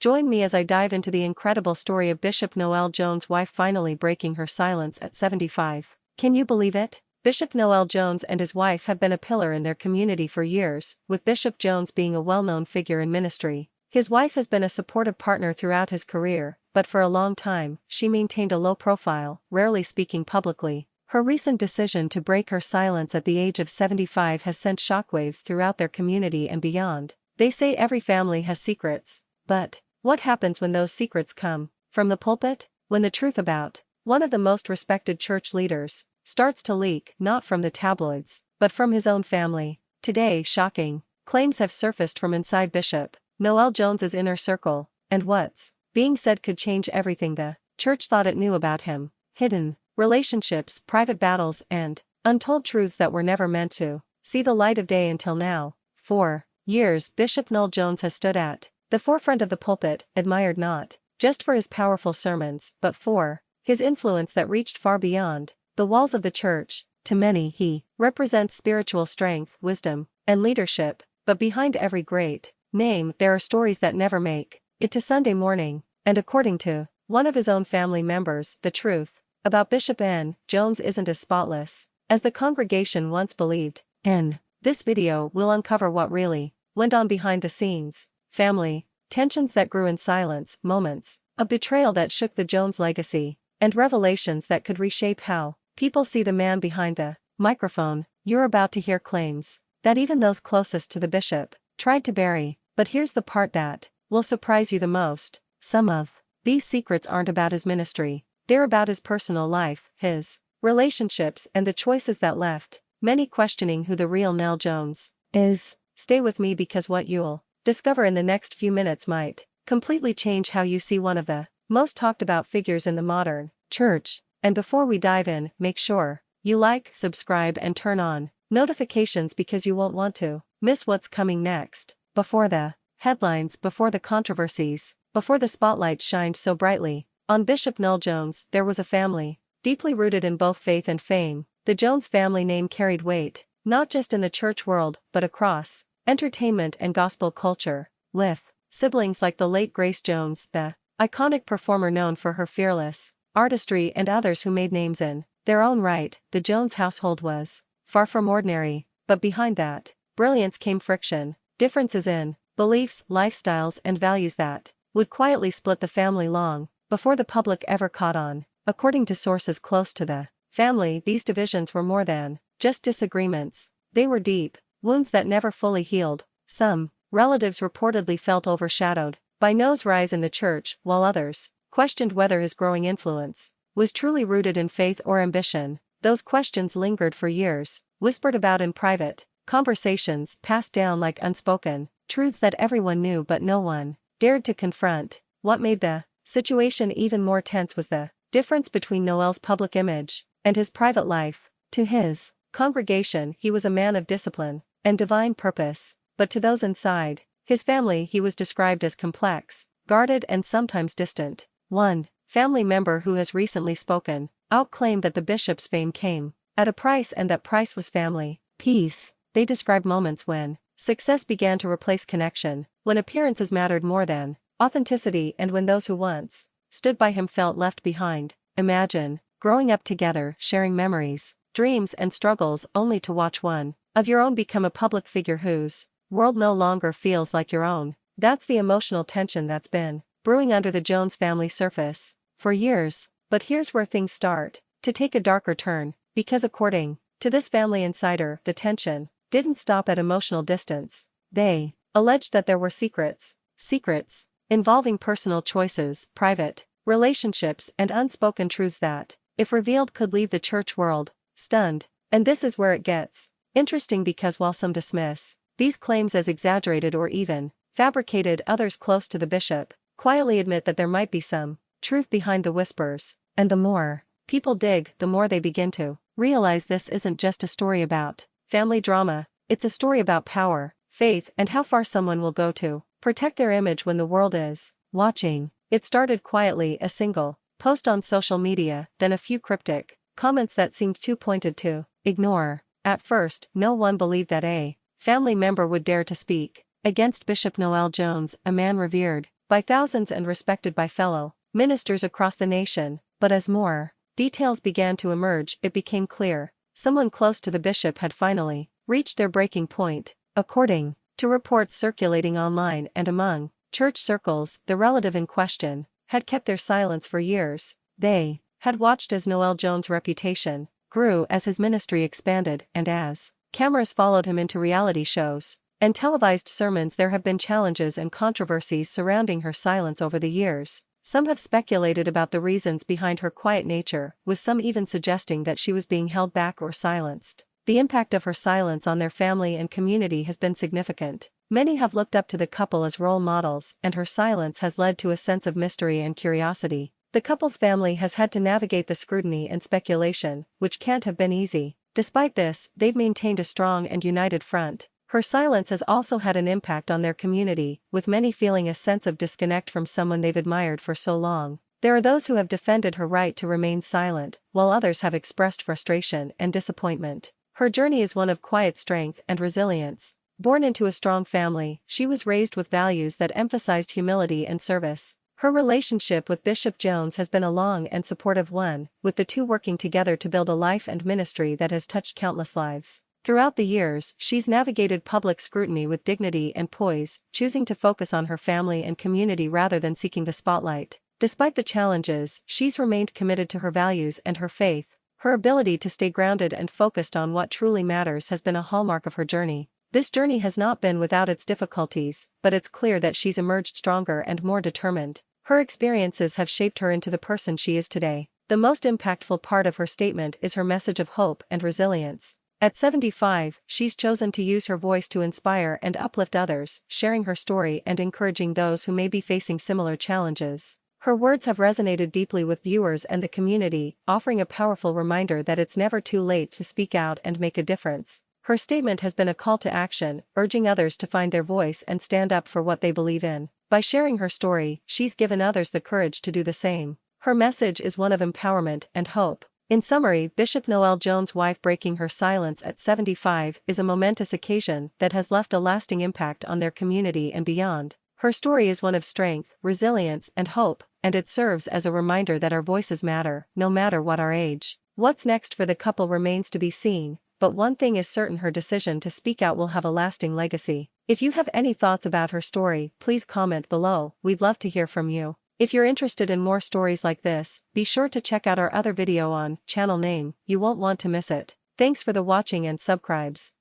Join me as I dive into the incredible story of Bishop Noel Jones' wife finally breaking her silence at 75. Can you believe it? Bishop Noel Jones and his wife have been a pillar in their community for years, with Bishop Jones being a well-known figure in ministry. His wife has been a supportive partner throughout his career, but for a long time, she maintained a low profile, rarely speaking publicly. Her recent decision to break her silence at the age of 75 has sent shockwaves throughout their community and beyond. They say every family has secrets, but what happens when those secrets come from the pulpit? When the truth about one of the most respected church leaders starts to leak, not from the tabloids, but from his own family. Today, shocking claims have surfaced from inside Bishop Noel Jones's inner circle, and what's being said could change everything the church thought it knew about him. Hidden relationships, private battles, and untold truths that were never meant to see the light of day until now. For years, Bishop Noel Jones has stood at the forefront of the pulpit, admired not just for his powerful sermons, but for his influence that reached far beyond the walls of the church. To many, he represents spiritual strength, wisdom, and leadership, but behind every great name, there are stories that never make it to Sunday morning. And according to one of his own family members, the truth about Bishop N. Jones isn't as spotless as the congregation once believed. In this video, we'll uncover what really went on behind the scenes. Family tensions that grew in silence, moments of betrayal that shook the Jones legacy, and revelations that could reshape how people see the man behind the microphone. You're about to hear claims that even those closest to the bishop tried to bury, but here's the part that will surprise you the most. Some of these secrets aren't about his ministry, they're about his personal life, his relationships, and the choices that left many questioning who the real Nell Jones is. Stay with me because what you'll discover in the next few minutes might completely change how you see one of the most talked about figures in the modern church. And before we dive in, make sure you like, subscribe, and turn on notifications because you won't want to miss what's coming next. Before the headlines, before the controversies, before the spotlight shined so brightly on Bishop Noel Jones, there was a family deeply rooted in both faith and fame. The Jones family name carried weight, not just in the church world, but across entertainment and gospel culture. With siblings like the late Grace Jones, the iconic performer known for her fearless artistry, and others who made names in their own right, the Jones household was far from ordinary. But behind that brilliance came friction, differences in beliefs, lifestyles, and values that would quietly split the family long before the public ever caught on. According to sources close to the family, these divisions were more than just disagreements. They were deep wounds that never fully healed. Some relatives reportedly felt overshadowed by Noel's rise in the church, while others questioned whether his growing influence was truly rooted in faith or ambition. Those questions lingered for years, whispered about in private conversations, passed down like unspoken truths that everyone knew but no one dared to confront. What made the situation even more tense was the difference between Noel's public image and his private life. To his congregation, he was a man of discipline and divine purpose, but to those inside his family, he was described as complex, guarded, and sometimes distant. One family member who has recently spoken out claimed that the bishop's fame came at a price, and that price was family peace. They described moments when success began to replace connection, when appearances mattered more than authenticity, and when those who once stood by him felt left behind. Imagine growing up together, sharing memories, dreams, and struggles, only to watch one of your own become a public figure whose world no longer feels like your own. That's the emotional tension that's been brewing under the Jones family surface for years. But here's where things start to take a darker turn, because according to this family insider, the tension didn't stop at emotional distance. They alleged that there were secrets involving personal choices, private relationships, and unspoken truths that, if revealed, could leave the church world stunned. And this is where it gets interesting, because while some dismiss these claims as exaggerated or even fabricated, others close to the bishop quietly admit that there might be some truth behind the whispers. And the more people dig, the more they begin to realize this isn't just a story about family drama, it's a story about power, faith, and how far someone will go to protect their image when the world is watching. It started quietly, a single post on social media, then a few cryptic comments that seemed too pointed to ignore. At first, no one believed that a family member would dare to speak against Bishop Noel Jones, a man revered by thousands and respected by fellow ministers across the nation. But as more details began to emerge, it became clear someone close to the bishop had finally reached their breaking point. According to reports circulating online and among church circles, the relative in question had kept their silence for years. They had watched as Noel Jones' reputation grew, as his ministry expanded, and as cameras followed him into reality shows and televised sermons. There have been challenges and controversies surrounding her silence over the years. Some have speculated about the reasons behind her quiet nature, with some even suggesting that she was being held back or silenced. The impact of her silence on their family and community has been significant. Many have looked up to the couple as role models, and her silence has led to a sense of mystery and curiosity. The couple's family has had to navigate the scrutiny and speculation, which can't have been easy. Despite this, they've maintained a strong and united front. Her silence has also had an impact on their community, with many feeling a sense of disconnect from someone they've admired for so long. There are those who have defended her right to remain silent, while others have expressed frustration and disappointment. Her journey is one of quiet strength and resilience. Born into a strong family, she was raised with values that emphasized humility and service. Her relationship with Bishop Jones has been a long and supportive one, with the two working together to build a life and ministry that has touched countless lives. Throughout the years, she's navigated public scrutiny with dignity and poise, choosing to focus on her family and community rather than seeking the spotlight. Despite the challenges, she's remained committed to her values and her faith. Her ability to stay grounded and focused on what truly matters has been a hallmark of her journey. This journey has not been without its difficulties, but it's clear that she's emerged stronger and more determined. Her experiences have shaped her into the person she is today. The most impactful part of her statement is her message of hope and resilience. At 75, she's chosen to use her voice to inspire and uplift others, sharing her story and encouraging those who may be facing similar challenges. Her words have resonated deeply with viewers and the community, offering a powerful reminder that it's never too late to speak out and make a difference. Her statement has been a call to action, urging others to find their voice and stand up for what they believe in. By sharing her story, she's given others the courage to do the same. Her message is one of empowerment and hope. In summary, Bishop Noel Jones' wife breaking her silence at 75 is a momentous occasion that has left a lasting impact on their community and beyond. Her story is one of strength, resilience, and hope, and it serves as a reminder that our voices matter, no matter what our age. What's next for the couple remains to be seen, but one thing is certain: her decision to speak out will have a lasting legacy. If you have any thoughts about her story, please comment below. We'd love to hear from you. If you're interested in more stories like this, be sure to check out our other video on channel name. You won't want to miss it. Thanks for the watching and subscribes.